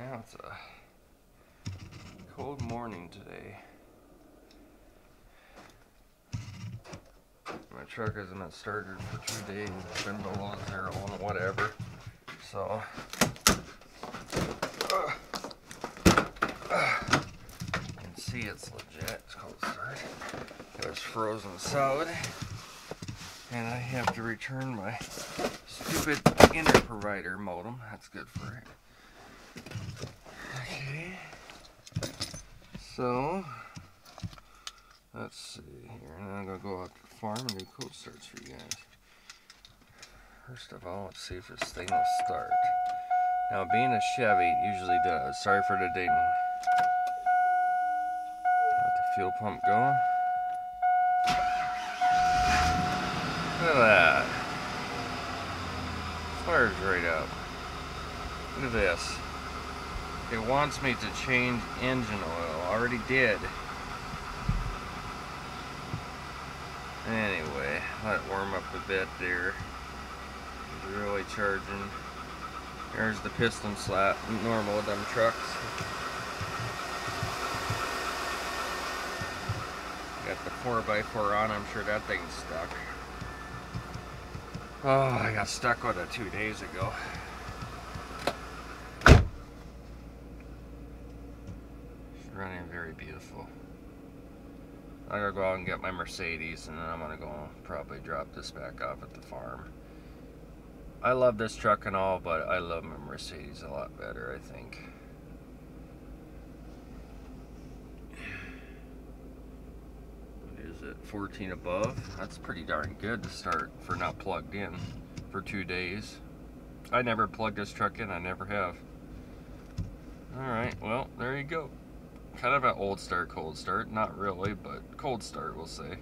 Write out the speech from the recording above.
Yeah, it's a cold morning today. My truck hasn't been started for 2 days. It's been below zero and whatever. So, you can see it's legit. It's cold start. It was frozen solid. And I have to return my stupid inter-provider modem. That's good for it. Okay. So, let's see here. And then I'm going to go out to the farm and do cold starts for you guys. First of all, let's see if this thing will start. Now, being a Chevy, it usually does. Sorry for the ding. Let the fuel pump go. Look at that. Fires right up. Look at this. It wants me to change engine oil. I already did. Anyway, let it warm up a bit there. It's really charging. There's the piston slap, normal with them trucks. Got the 4x4 on, I'm sure that thing's stuck. Oh, I got stuck with it 2 days ago. It's running very beautiful. I'm gonna go out and get my Mercedes, and then I'm gonna go probably drop this back off at the farm. I love this truck and all, but I love my Mercedes a lot better, I think. What is it, 14 above? That's pretty darn good to start for not plugged in for 2 days. I never plugged this truck in, I never have. Alright, well, there you go. Kind of an old start, cold start. Not really, but cold start, we'll say.